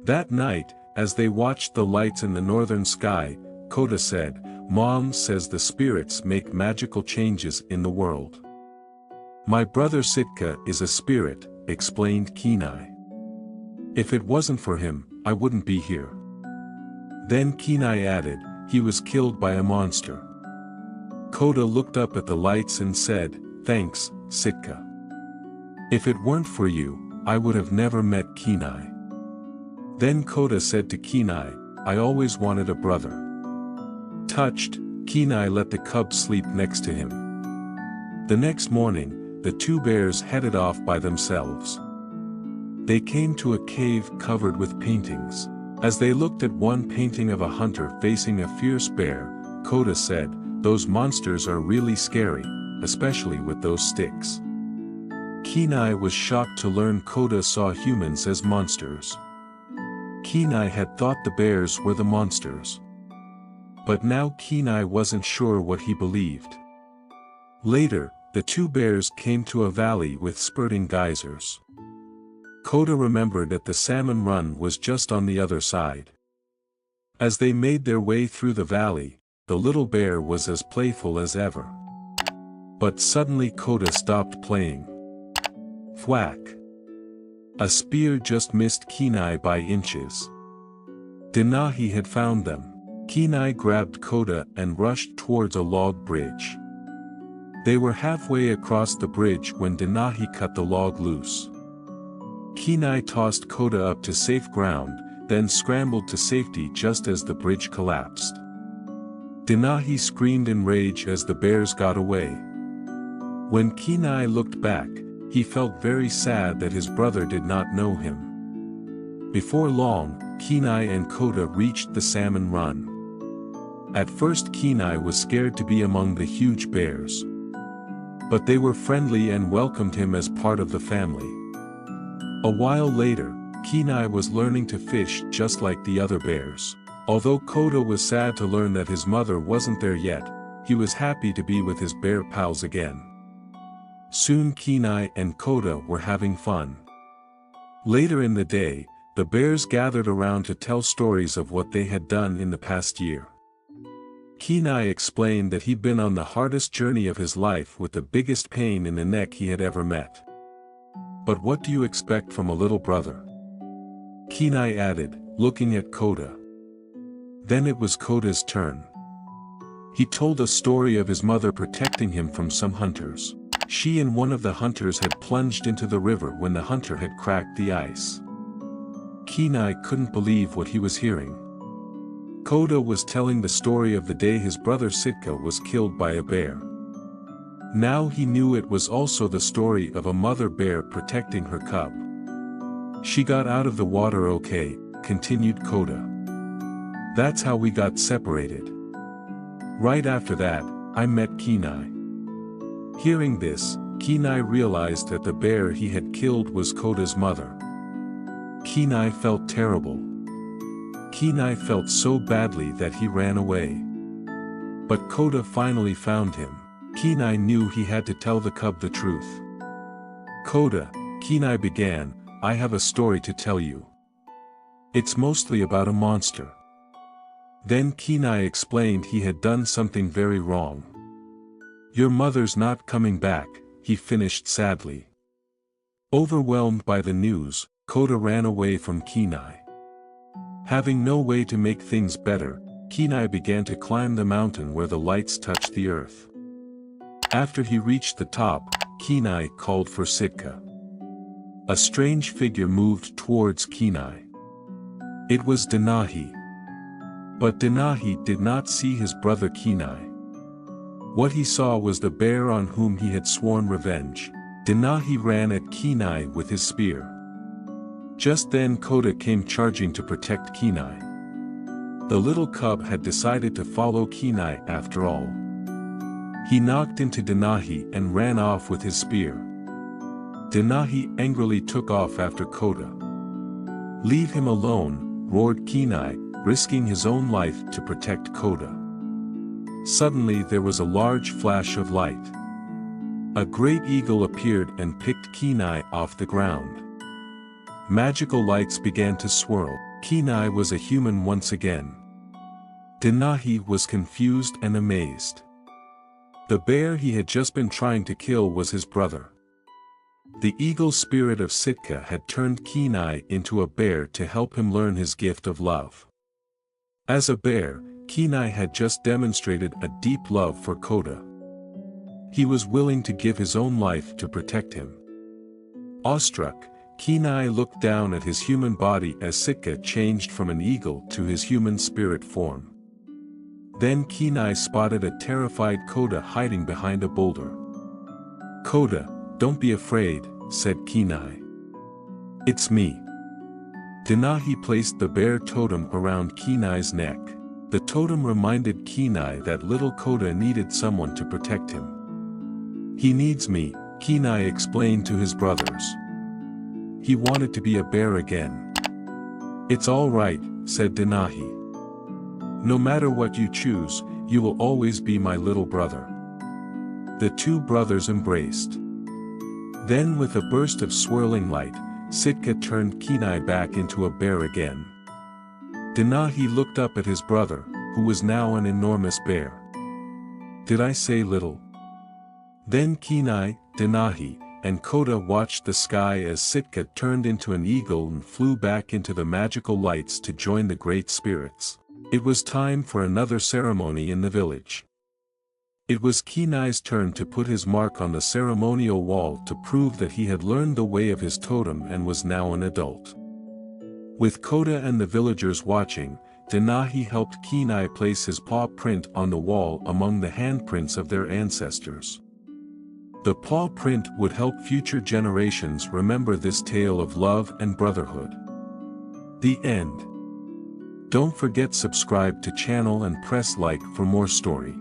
That night, as they watched the lights in the northern sky, Koda said, "Mom says the spirits make magical changes in the world." "My brother Sitka is a spirit," explained Kenai. "If it wasn't for him, I wouldn't be here." Then Kenai added, "He was killed by a monster." Koda looked up at the lights and said, "Thanks, Sitka. If it weren't for you, I would have never met Kenai." Then Koda said to Kenai, "I always wanted a brother." Touched, Kenai let the cub sleep next to him. The next morning, the two bears headed off by themselves. They came to a cave covered with paintings. As they looked at one painting of a hunter facing a fierce bear, Koda said, "Those monsters are really scary, especially with those sticks." Kenai was shocked to learn Koda saw humans as monsters. Kenai had thought the bears were the monsters. But now Kenai wasn't sure what he believed. Later, the two bears came to a valley with spurting geysers. Koda remembered that the salmon run was just on the other side. As they made their way through the valley, the little bear was as playful as ever. But suddenly Koda stopped playing. Thwack! A spear just missed Kenai by inches. Denahi had found them. Kenai grabbed Koda and rushed towards a log bridge. They were halfway across the bridge when Denahi cut the log loose. Kenai tossed Koda up to safe ground, then scrambled to safety just as the bridge collapsed. Denahi screamed in rage as the bears got away. When Kenai looked back, he felt very sad that his brother did not know him. Before long, Kenai and Koda reached the salmon run. At first Kenai was scared to be among the huge bears. But they were friendly and welcomed him as part of the family. A while later, Kenai was learning to fish just like the other bears. Although Koda was sad to learn that his mother wasn't there yet, he was happy to be with his bear pals again. Soon Kenai and Koda were having fun. Later in the day, the bears gathered around to tell stories of what they had done in the past year. Kenai explained that he'd been on the hardest journey of his life with the biggest pain in the neck he had ever met. "But what do you expect from a little brother?" Kenai added, looking at Koda. Then it was Koda's turn. He told a story of his mother protecting him from some hunters. She and one of the hunters had plunged into the river when the hunter had cracked the ice. Kenai couldn't believe what he was hearing. Koda was telling the story of the day his brother Sitka was killed by a bear. Now he knew it was also the story of a mother bear protecting her cub. "She got out of the water okay," continued Koda. "That's how we got separated. Right after that, I met Kenai." Hearing this, Kenai realized that the bear he had killed was Koda's mother. Kenai felt terrible. Kenai felt so badly that he ran away. But Koda finally found him. Kenai knew he had to tell the cub the truth. "Koda," Kenai began, "I have a story to tell you. It's mostly about a monster." Then Kenai explained he had done something very wrong. "Your mother's not coming back," he finished sadly. Overwhelmed by the news, Koda ran away from Kenai. Having no way to make things better, Kenai began to climb the mountain where the lights touched the earth. After he reached the top, Kenai called for Sitka. A strange figure moved towards Kenai. It was Denahi. But Denahi did not see his brother Kenai. What he saw was the bear on whom he had sworn revenge. Denahi ran at Kenai with his spear. Just then Koda came charging to protect Kenai. The little cub had decided to follow Kenai after all. He knocked into Denahi and ran off with his spear. Denahi angrily took off after Koda. "Leave him alone," roared Kenai, risking his own life to protect Koda. Suddenly there was a large flash of light. A great eagle appeared and picked Kenai off the ground. Magical lights began to swirl. Kenai was a human once again. Denahi was confused and amazed. The bear he had just been trying to kill was his brother. The eagle spirit of Sitka had turned Kenai into a bear to help him learn his gift of love. As a bear, Kenai had just demonstrated a deep love for Koda. He was willing to give his own life to protect him. Awestruck, Kenai looked down at his human body as Sitka changed from an eagle to his human spirit form. Then Kenai spotted a terrified Koda hiding behind a boulder. "Koda, don't be afraid," said Kenai. "It's me." Denahi placed the bear totem around Kenai's neck. The totem reminded Kenai that little Koda needed someone to protect him. "He needs me," Kenai explained to his brothers. He wanted to be a bear again. "It's all right," said Denahi. "No matter what you choose, you will always be my little brother." The two brothers embraced. Then with a burst of swirling light, Sitka turned Kenai back into a bear again. Denahi looked up at his brother, who was now an enormous bear. "Did I say little?" Then Kenai, Denahi, and Koda watched the sky as Sitka turned into an eagle and flew back into the magical lights to join the great spirits. It was time for another ceremony in the village. It was Kenai's turn to put his mark on the ceremonial wall to prove that he had learned the way of his totem and was now an adult. With Koda and the villagers watching, Denahi helped Kenai place his paw print on the wall among the handprints of their ancestors. The paw print would help future generations remember this tale of love and brotherhood. The end. Don't forget subscribe to channel and press like for more story.